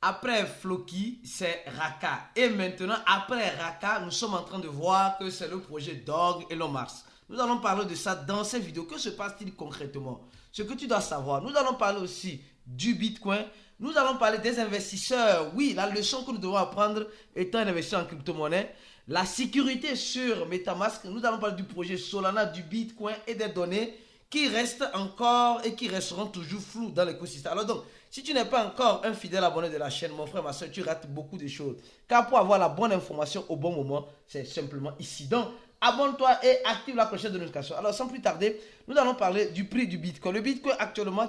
Après Floki, c'est Raka. Et maintenant, après Raka, nous sommes en train de voir que c'est le projet Dog Elon Musk. Nous allons parler de ça dans cette vidéo. Que se passe-t-il concrètement? Ce que tu dois savoir. Nous allons parler aussi du Bitcoin. Nous allons parler des investisseurs. Oui, la leçon que nous devons apprendre étant un investisseur en crypto-monnaie. La sécurité sur MetaMask. Nous allons parler du projet Solana, du Bitcoin et des données qui restent encore et qui resteront toujours floues dans l'écosystème. Alors donc, si tu n'es pas encore un fidèle abonné de la chaîne, mon frère, ma soeur, tu rates beaucoup de choses. Car pour avoir la bonne information au bon moment, c'est simplement ici. Donc, abonne-toi et active la cloche de notification. Alors, sans plus tarder, nous allons parler du prix du Bitcoin. Le Bitcoin actuellement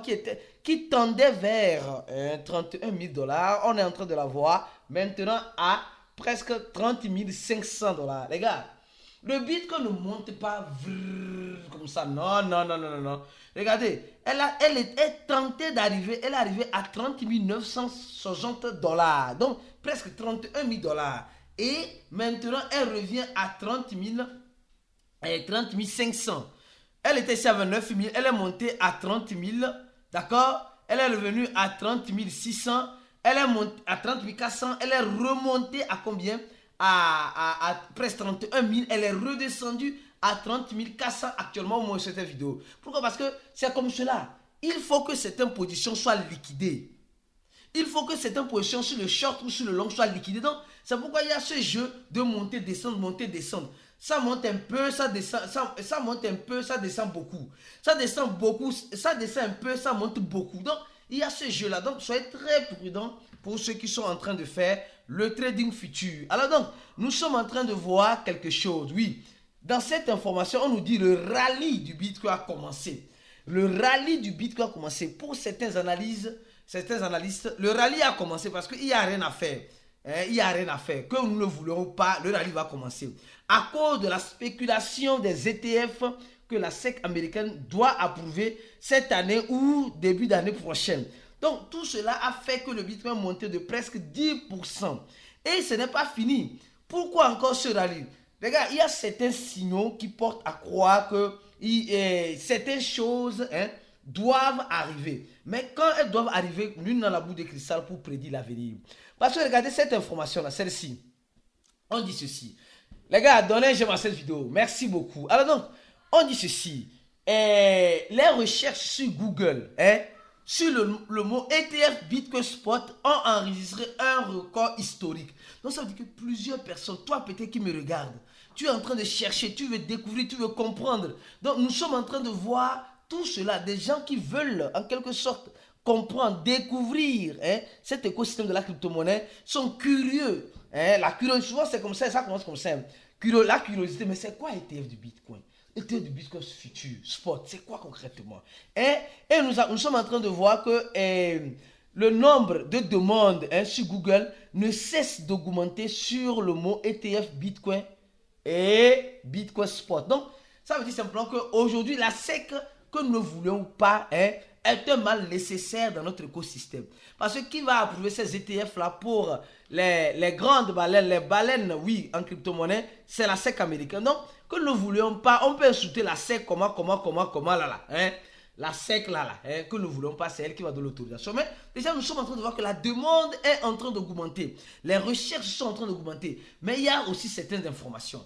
qui tendait vers 31 000 $. On est en train de la voir maintenant à presque 30 500 $. Les gars, le Bitcoin ne monte pas comme ça. Non, non, non, non, non. Regardez, elle est tentée d'arriver. Elle est arrivée à 30 960 $. Donc, presque 31 000 $. Et maintenant, elle revient à 30 500. Elle était ici à 29 000. Elle est montée à 30 000. D'accord? Elle est revenue à 30 600. Elle est montée à 30 400. Elle est remontée à combien? À presque 31 000. Elle est redescendue à 30 400 actuellement au moment de cette vidéo. Pourquoi? Parce que c'est comme cela. Il faut que certaines positions soient liquidées. Il faut que certaines positions sur le short ou sur le long soient liquidées. Donc, c'est pourquoi il y a ce jeu de monter, descendre, monter, descendre. Ça monte un peu, ça descend, ça monte un peu, ça descend beaucoup. Ça descend beaucoup, ça descend un peu, ça monte beaucoup. Donc, il y a ce jeu-là. Donc, soyez très prudents pour ceux qui sont en train de faire le trading futur. Alors donc, nous sommes en train de voir quelque chose. Oui, dans cette information, on nous dit le rallye du Bitcoin a commencé. Le rallye du Bitcoin a commencé. Pour certains analystes, le rallye a commencé parce qu'il n'y a rien à faire. Il n'y a rien à faire. Que nous ne voulons pas, le rallye va commencer. À cause de la spéculation des ETF que la SEC américaine doit approuver cette année ou début d'année prochaine. Donc, tout cela a fait que le Bitcoin est monté de presque 10%. Et ce n'est pas fini. Pourquoi encore ce rallye? Les gars, il y a certains signaux qui portent à croire que certaines choses doivent arriver. Mais quand elles doivent arriver, l'une dans la boule de cristal pour prédire l'avenir. Parce que regardez cette information-là, celle-ci. On dit ceci. Les gars, donnez un j'aime à cette vidéo. Merci beaucoup. Alors donc, on dit ceci. Les recherches sur Google, sur le mot ETF Bitcoin Spot ont enregistré un record historique. Donc ça veut dire que plusieurs personnes, toi peut-être qui me regardes, tu es en train de chercher, tu veux découvrir, tu veux comprendre. Donc nous sommes en train de voir tout cela, des gens qui veulent en quelque sorte comprendre, découvrir cet écosystème de la crypto-monnaie, sont curieux. La curiosité, souvent c'est comme ça commence comme ça. La curiosité, mais c'est quoi ETF du Bitcoin? ETF du Bitcoin futur, spot, c'est quoi concrètement? Et nous sommes en train de voir que le nombre de demandes sur Google ne cesse d'augmenter sur le mot ETF Bitcoin et Bitcoin Spot. Donc, ça veut dire simplement qu'aujourd'hui, la SEC, que nous ne voulions pas, est un mal nécessaire dans notre écosystème. Parce que qui va approuver ces ETF-là pour les grandes baleines, les baleines, oui, en crypto-monnaie, c'est la SEC américaine. Donc, que nous ne voulions pas, on peut insulter la SEC, comment, là, la SEC, que nous ne voulons pas, c'est elle qui va donner l'autorisation. Mais déjà, nous sommes en train de voir que la demande est en train d'augmenter. Les recherches sont en train d'augmenter. Mais il y a aussi certaines informations.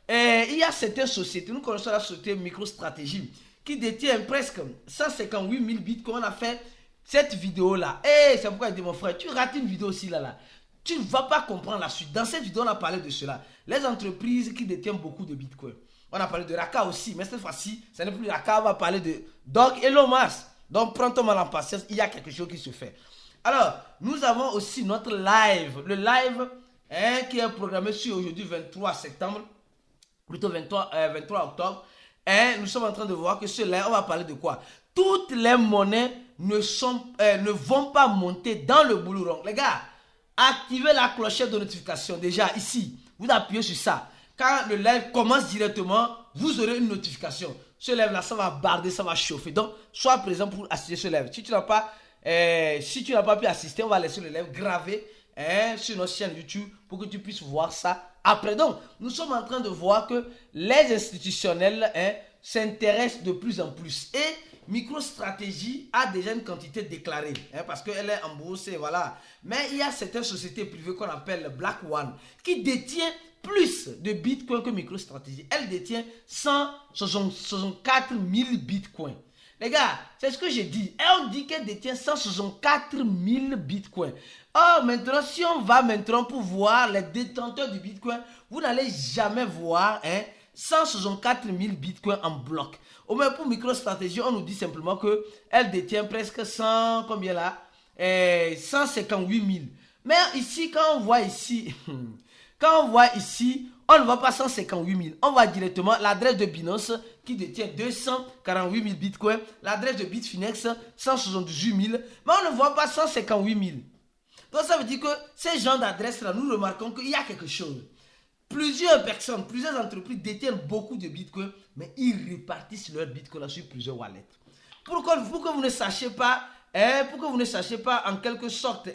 Il y a certaines sociétés, nous connaissons la société MicroStrategy, qui détient presque 158 000 bitcoins. On a fait cette vidéo-là. Et c'est pourquoi je dis, mon frère, tu rates une vidéo aussi là. Tu ne vas pas comprendre la suite. Dans cette vidéo, on a parlé de cela. Les entreprises qui détiennent beaucoup de bitcoins. On a parlé de Raka aussi, mais cette fois-ci, ce n'est plus Raka, on va parler de Dog Elon Musk. Donc, prends ton mal en patience, il y a quelque chose qui se fait. Alors, nous avons aussi notre live. Le live qui est programmé sur aujourd'hui, 23 septembre, plutôt 23 octobre. Et nous sommes en train de voir que ce live, on va parler de quoi? Toutes les monnaies ne vont pas monter dans le boulot rond. Les gars, activez la clochette de notification. Déjà, ici, vous appuyez sur ça. Quand le live commence directement, vous aurez une notification. Ce live-là, ça va barder, ça va chauffer. Donc, sois présent pour assister ce live. Si tu n'as pas pu assister, on va laisser le live gravé sur notre chaîne YouTube pour que tu puisses voir ça après. Donc, nous sommes en train de voir que les institutionnels s'intéressent de plus en plus. Et MicroStrategy a déjà une quantité déclarée, parce qu'elle est en bourse, voilà. Mais il y a certaines sociétés privées qu'on appelle Black One qui détient plus de Bitcoin que MicroStrategy. Elle détient 164 000 Bitcoins. Les gars, c'est ce que j'ai dit. Et on dit qu'elle détient 164 000 Bitcoins. Or, maintenant, si on va maintenant pour voir les détenteurs du Bitcoin, vous n'allez jamais voir 164 000 Bitcoins en bloc. Au moins pour MicroStrategy, on nous dit simplement qu'elle détient presque 100, combien là 158 000. Mais ici, quand on voit ici, on ne voit pas 158 000. On voit directement l'adresse de Binance qui détient 248 000 Bitcoins. L'adresse de Bitfinex, 178 000. Mais on ne voit pas 158 000. Donc ça veut dire que ces gens d'adresses-là, nous remarquons qu'il y a quelque chose. Plusieurs personnes, plusieurs entreprises détiennent beaucoup de Bitcoin, mais ils répartissent leur Bitcoin sur plusieurs wallets. Pour que vous ne sachiez pas, en quelque sorte,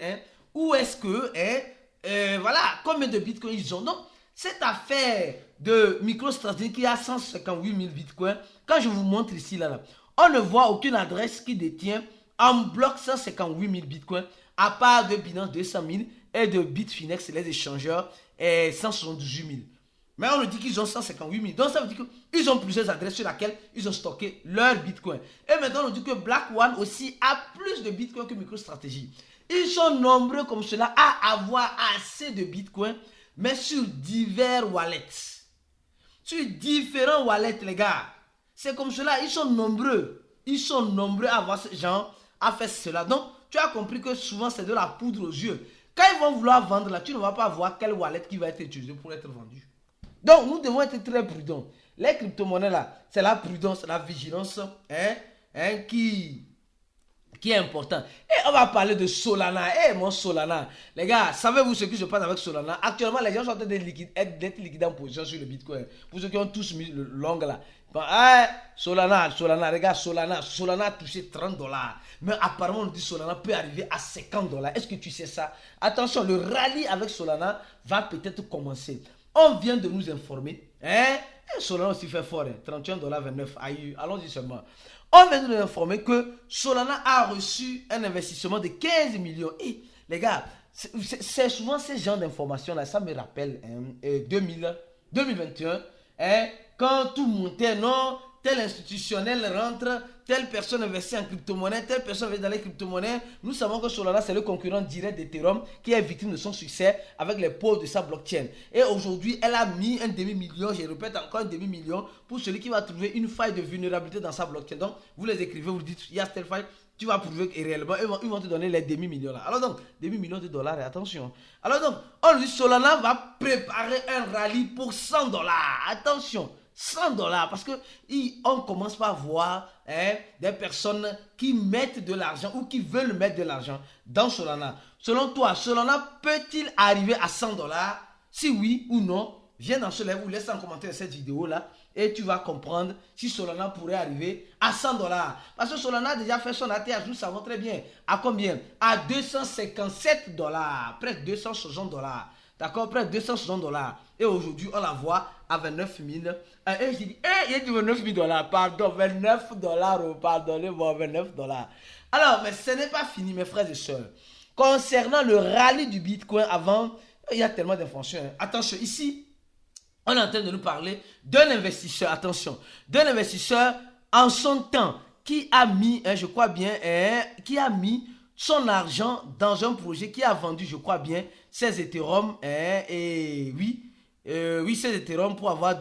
où est-ce que, voilà, combien de Bitcoin ils ont. Donc, cette affaire de MicroStrategy qui a 158 000 Bitcoins, quand je vous montre ici, là, on ne voit aucune adresse qui détient en bloc 158 000 Bitcoins, à part de Binance 200 000 et de Bitfinex, les échangeurs, 178 000. Mais on nous dit qu'ils ont 158 000. Donc ça veut dire qu'ils ont plusieurs adresses sur lesquelles ils ont stocké leur Bitcoin. Et maintenant on nous dit que Black One aussi a plus de Bitcoin que MicroStrategy. Ils sont nombreux comme cela à avoir assez de Bitcoin, mais sur divers wallets. Sur différents wallets, les gars. C'est comme cela, ils sont nombreux. Ils sont nombreux à avoir ce genre, à faire cela. Donc, tu as compris que souvent, c'est de la poudre aux yeux. Quand ils vont vouloir vendre là, tu ne vas pas voir quel wallet qui va être utilisé pour être vendu. Donc, nous devons être très prudents. Les crypto-monnaies là, c'est la prudence, la vigilance qui est important. Et on va parler de Solana. Mon Solana. Les gars, savez-vous ce qui se passe avec Solana? Actuellement, les gens sont en train d'être liquidés en position sur le Bitcoin. Pour ceux qui ont tous mis le long là. Bon, Solana, regarde, Solana a touché 30 $. Mais apparemment, on dit Solana peut arriver à 50 $. Est-ce que tu sais ça? Attention, le rallye avec Solana va peut-être commencer. On vient de nous informer. Solana aussi fait fort. 31,29 $. Allons-y seulement. On vient de nous informer que Solana a reçu un investissement de 15 millions. Et les gars, c'est souvent ce genre d'informations-là. Ça me rappelle 2021. Quand tout montait, non, tel institutionnel rentre, telle personne investit en crypto-monnaie, telle personne investit dans les crypto-monnaies. Nous savons que Solana, c'est le concurrent direct d'Ethereum qui est victime de son succès avec les pots de sa blockchain. Et aujourd'hui, elle a mis un demi-million, je répète encore un demi-million, pour celui qui va trouver une faille de vulnérabilité dans sa blockchain. Donc, vous les écrivez, vous dites, il y a telle faille, tu vas prouver que réellement, ils vont te donner les demi-millions là. Alors donc, demi-millions de dollars, et attention. Alors donc, on dit Solana va préparer un rallye pour 100 $. Attention. 100 $, parce qu'on commence par voir des personnes qui mettent de l'argent ou qui veulent mettre de l'argent dans Solana. Selon toi, Solana peut-il arriver à 100 $? Si oui ou non, viens dans ce live ou laisse un commentaire de cette vidéo là et tu vas comprendre si Solana pourrait arriver à 100 $. Parce que Solana a déjà fait son ATH, nous savons très bien. À combien? À 257 $, presque 260 $. D'accord, près de 260 $. Et aujourd'hui, on la voit à 29 000. Et j'ai dit, il a dit 29 000 $. Pardon, 29 $. Pardonnez-moi, 29 $. Alors, mais ce n'est pas fini, mes frères et sœurs. Concernant le rallye du Bitcoin avant, il y a tellement d'informations. Attention, ici, on est en train de nous parler d'un investisseur. Attention, d'un investisseur en son temps qui a mis, je crois bien, qui a mis son argent dans un projet qui a vendu, je crois bien, 16 Ethereum, ces Ethereum pour avoir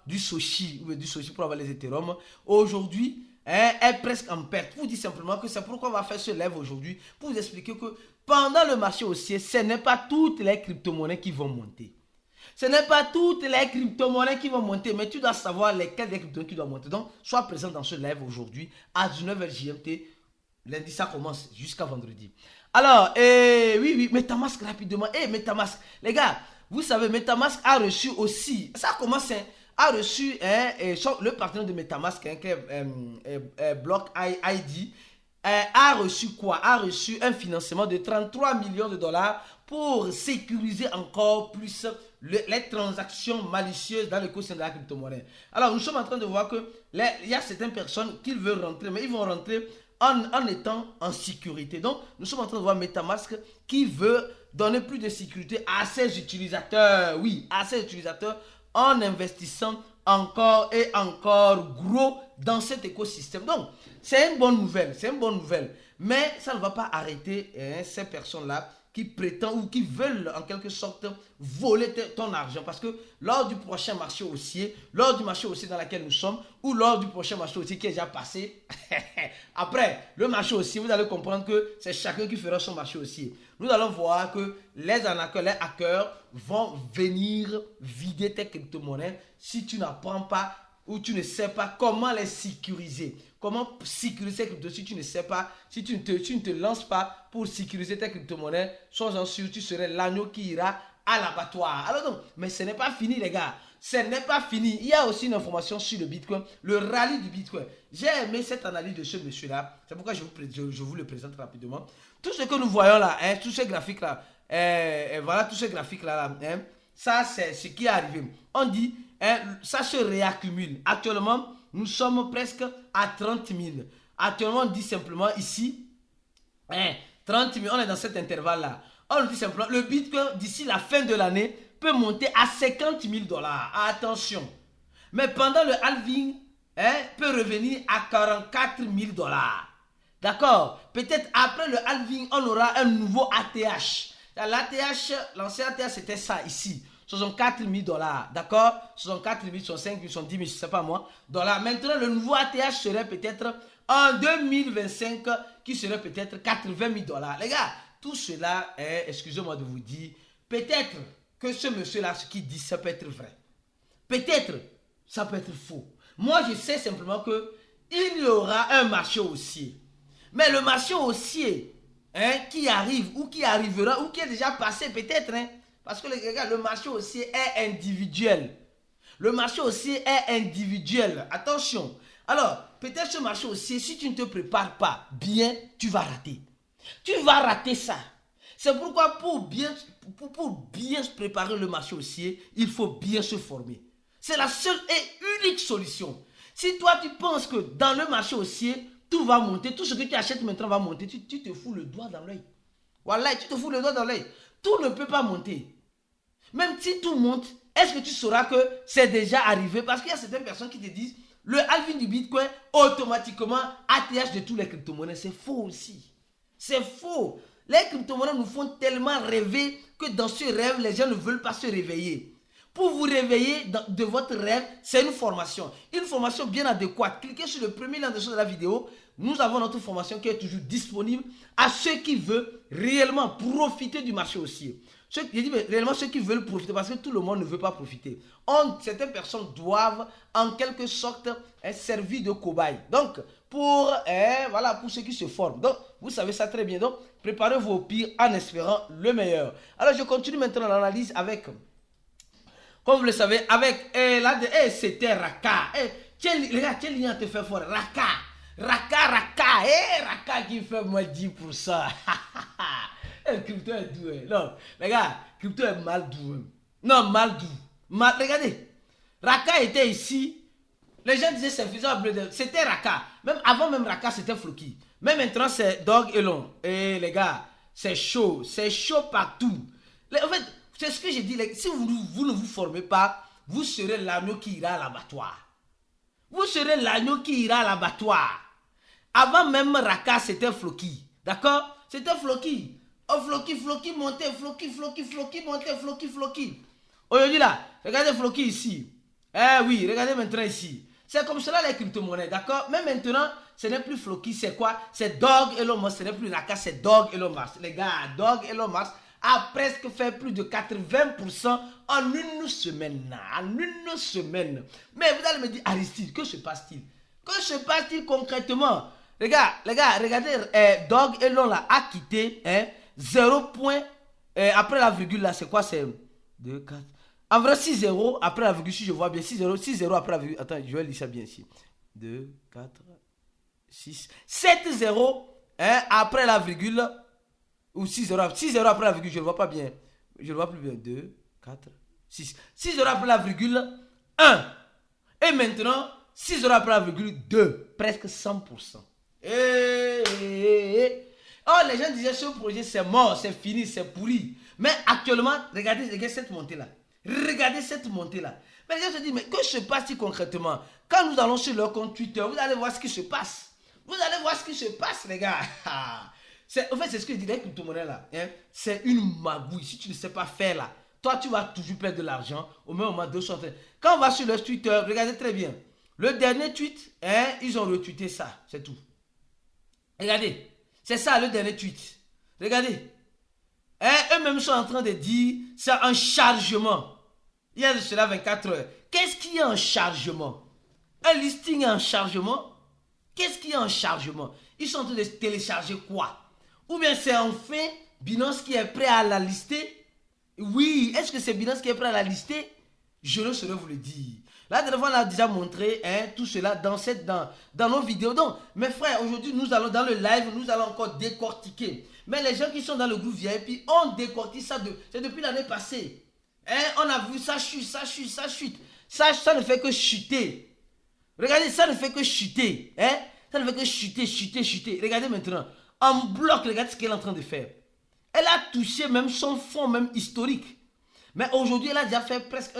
du Soshi, ou du Soshi pour avoir les Ethereum. Aujourd'hui, est presque en perte. Je vous dis simplement que c'est pourquoi on va faire ce live aujourd'hui, pour vous expliquer que pendant le marché haussier, ce n'est pas toutes les crypto-monnaies qui vont monter. Ce n'est pas toutes les crypto-monnaies qui vont monter, mais tu dois savoir lesquelles des crypto-monnaies qui doivent monter. Donc, sois présent dans ce live aujourd'hui à 19h GMT. Lundi, ça commence jusqu'à vendredi. Alors, oui, MetaMask rapidement. MetaMask, les gars, vous savez, MetaMask a reçu aussi, ça commence, a reçu le partenaire de MetaMask, qui est Block ID, a reçu quoi? A reçu un financement de 33 millions de dollars pour sécuriser encore plus les transactions malicieuses dans l'écosystème de la crypto-monnaie. Alors, nous sommes en train de voir que il y a certaines personnes qui veulent rentrer, mais ils vont rentrer en étant en sécurité. Donc, nous sommes en train de voir MetaMask qui veut donner plus de sécurité à ses utilisateurs. Oui, à ses utilisateurs en investissant encore et encore gros dans cet écosystème. Donc, c'est une bonne nouvelle, c'est une bonne nouvelle. Mais ça ne va pas arrêter ces personnes-là qui prétendent ou qui veulent en quelque sorte voler ton argent. Parce que lors du prochain marché haussier, lors du marché haussier dans lequel nous sommes, ou lors du prochain marché haussier qui est déjà passé, après le marché haussier, vous allez comprendre que c'est chacun qui fera son marché haussier. Nous allons voir que les hackers vont venir vider tes crypto-monnaies si tu n'apprends pas ou tu ne sais pas comment les sécuriser. Comment sécuriser tes crypto si tu ne sais pas, si tu ne te lances pas pour sécuriser tes crypto-monnaies, sois-en sûr, tu serais l'agneau qui ira à l'abattoir. Alors donc, mais ce n'est pas fini les gars. Ce n'est pas fini. Il y a aussi une information sur le Bitcoin, le rallye du Bitcoin. J'ai aimé cette analyse de ce monsieur-là. C'est pourquoi je vous le présente rapidement. Tout ce que nous voyons là, tous ces graphiques-là, voilà, tous ces graphiques-là, ça c'est ce qui est arrivé. On dit, ça se réaccumule. Actuellement, nous sommes presque à 30 000. Actuellement, on dit simplement ici, 30 000, on est dans cet intervalle-là. On dit simplement, le Bitcoin, d'ici la fin de l'année, peut monter à 50 000 dollars. Attention. Mais pendant le halving, peut revenir à 44 000 dollars. D'accord? Peut-être après le halving, on aura un nouveau ATH. L'ATH, l'ancien ATH, c'était ça ici. 64 000 dollars. D'accord? 64 000, 65 000, 70 000, je ne sais pas moi. Dollars. Maintenant, le nouveau ATH serait peut-être en 2025, qui serait peut-être 80 000 dollars. Les gars, tout cela est, excusez-moi de vous dire, peut-être que ce monsieur-là, ce qu'il dit, ça peut être vrai. Peut-être, ça peut être faux. Moi, je sais simplement qu'il y aura un marché haussier. Mais le marché haussier qui arrive, ou qui arrivera, ou qui est déjà passé peut-être, parce que les gars, le marché haussier est individuel. Le marché haussier est individuel. Attention. Alors, peut-être ce marché haussier, si tu ne te prépares pas bien, tu vas rater. Tu vas rater ça. C'est pourquoi pour bien se préparer le marché haussier, il faut bien se former. C'est la seule et unique solution. Si toi tu penses que dans le marché haussier, tout va monter, tout ce que tu achètes maintenant va monter, tu te fous le doigt dans l'œil. Voilà, tu te fous le doigt dans l'œil. Tout ne peut pas monter. Même si tout monte, est-ce que tu sauras que c'est déjà arrivé? Parce qu'il y a certaines personnes qui te disent, le halving du Bitcoin, automatiquement, ATH de tous les crypto-monnaies. C'est faux aussi. C'est faux. Les crypto-monnaies nous font tellement rêver que dans ce rêve, les gens ne veulent pas se réveiller. Pour vous réveiller de votre rêve, c'est une formation. Une formation bien adéquate. Cliquez sur le premier lien de la vidéo. Nous avons notre formation qui est toujours disponible à ceux qui veulent réellement profiter du marché haussier. Je dis réellement ceux qui veulent profiter, parce que tout le monde ne veut pas profiter. Certaines personnes doivent en quelque sorte servir de cobaye. Donc, voilà, pour ceux qui se forment. Donc, vous savez ça très bien. Donc, préparez-vous au pire en espérant le meilleur. Alors, je continue maintenant l'analyse avec, comme vous le savez, avec, c'était Raka. Les gars, quel lien te fait fort? Raka. Raka qui fait moins 10%. Le crypto est doux. Non, les gars, crypto est mal doux. Non, mal doux. Regardez, Raka était ici. Les gens disaient c'est faisable. C'était Raka. Même avant même Raka, c'était Floki. Mais maintenant, c'est Dog Elon. Et les gars, c'est chaud. C'est chaud partout. En fait, c'est ce que j'ai dit. Si vous ne vous formez pas, vous serez l'agneau qui ira à l'abattoir. Vous serez l'agneau qui ira à l'abattoir. Avant même Raka, c'était Floki. D'accord? C'était Floki. Oh, Floki montait, Floki montait, Floki. Aujourd'hui là, regardez Floki ici. Eh oui, regardez maintenant ici. C'est comme cela les crypto-monnaies, d'accord? Mais maintenant, ce n'est plus Floki, c'est quoi? C'est Dog Elon Musk, ce n'est plus Raka, c'est Dog Elon Musk. Les gars, Dog Elon Musk a presque fait plus de 80% en une semaine. Mais vous allez me dire, Aristide, que se passe-t-il? Que se passe-t-il concrètement? Les gars, regardez, Dog Elon là a quitté 0 point, après la virgule là, c'est quoi? C'est 2, 4. En vrai, 6-0 après la virgule, si je vois bien, 6-0 après la virgule. Attends, je vais lire ça bien ici. 2, 4. 6, 7 0 hein, après la virgule, ou 6 0 après la virgule, je ne vois pas bien. Je ne vois plus bien. 2, 4, 6. 6 0 après la virgule, 1. Et maintenant, 6 0 après la virgule, 2. Presque 100%. Oh, les gens disaient ce projet c'est mort, c'est fini, c'est pourri. Mais actuellement, regardez cette montée-là. Regardez cette montée-là. Mais les gens se disent, mais que se passe-t-il concrètement? Quand nous allons sur leur compte Twitter, vous allez voir ce qui se passe. Vous allez voir ce qui se passe, les gars. En fait, c'est ce que je dis, les crypto-monnaies là. Hein, c'est une magouille. Si tu ne sais pas faire là, toi, tu vas toujours perdre de l'argent au même moment de sortir. Quand on va sur leur Twitter, regardez très bien. Le dernier tweet, hein, ils ont retweeté ça. C'est tout. Regardez. C'est ça le dernier tweet. Regardez. Hein, eux-mêmes sont en train de dire c'est un chargement. Il y a de cela 24 heures. Qu'est-ce qu'il y a en chargement? Un listing en chargement? Qu'est-ce qu'il y a en chargement? Ils sont en train de télécharger quoi? Ou bien c'est enfin Binance qui est prêt à la lister? Oui, est-ce que c'est Binance qui est prêt à la lister? Je ne saurais vous le dire. La dernière fois, on a déjà montré hein, tout cela dans nos vidéos. Donc, mes frères, aujourd'hui, nous allons dans le live, nous allons encore décortiquer. Mais les gens qui sont dans le groupe VIP, on décortique ça, c'est depuis l'année passée. Hein, on a vu ça chute, ça chute, ça chute. Ça ne fait que chuter. Regardez, ça ne fait que chuter. Hein? Ça ne fait que chuter, chuter, chuter. Regardez maintenant. En bloc, regardez ce qu'elle est en train de faire. Elle a touché même son fond, même historique. Mais aujourd'hui, elle a déjà fait presque...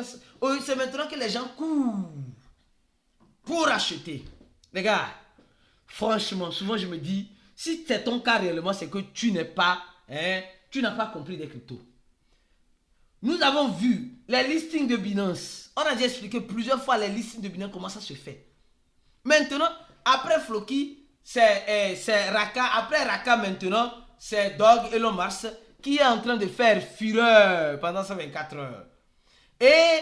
C'est maintenant que les gens courent pour acheter. Les gars, franchement, souvent je me dis, si c'est ton cas réellement, c'est que tu n'as pas compris des cryptos. Nous avons vu les listings de Binance. On a déjà expliqué plusieurs fois les listings de Binance, comment ça se fait. Maintenant, après Floki, c'est Raka. Après Raka, maintenant, c'est Dog Elon Musk qui est en train de faire fureur pendant ces 24 heures. Et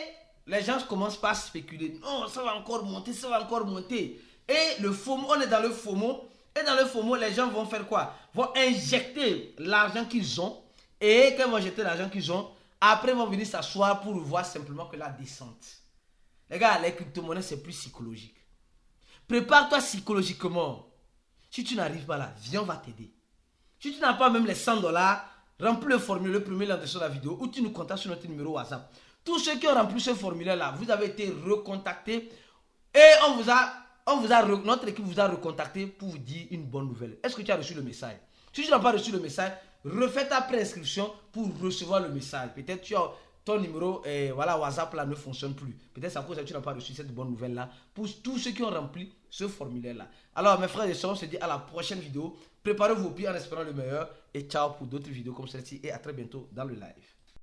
les gens commencent pas à spéculer. Non, ça va encore monter, ça va encore monter. Et le FOMO, on est dans le FOMO. Et dans le FOMO, les gens vont faire quoi? Vont injecter l'argent qu'ils ont. Et quand ils vont injecter l'argent qu'ils ont, après ils vont venir s'asseoir pour voir simplement que la descente. Les gars, les crypto-monnaies, c'est plus psychologique. Prépare-toi psychologiquement. Si tu n'arrives pas là, viens, on va t'aider. Si tu n'as pas même les 100 $, remplis le formulaire, le premier lien de la vidéo, ou tu nous contactes sur notre numéro WhatsApp. Tous ceux qui ont rempli ce formulaire-là, vous avez été recontactés et notre équipe vous a recontacté pour vous dire une bonne nouvelle. Est-ce que tu as reçu le message? Si tu n'as pas reçu le message, refais ta préinscription pour recevoir le message. Peut-être que ton numéro WhatsApp là ne fonctionne plus. Peut-être c'est à cause que tu n'as pas reçu cette bonne nouvelle-là. Pour tous ceux qui ont rempli ce formulaire-là. Alors mes frères et sœurs, on se dit à la prochaine vidéo. Préparez vos pieds en espérant le meilleur. Et ciao pour d'autres vidéos comme celle-ci. Et à très bientôt dans le live.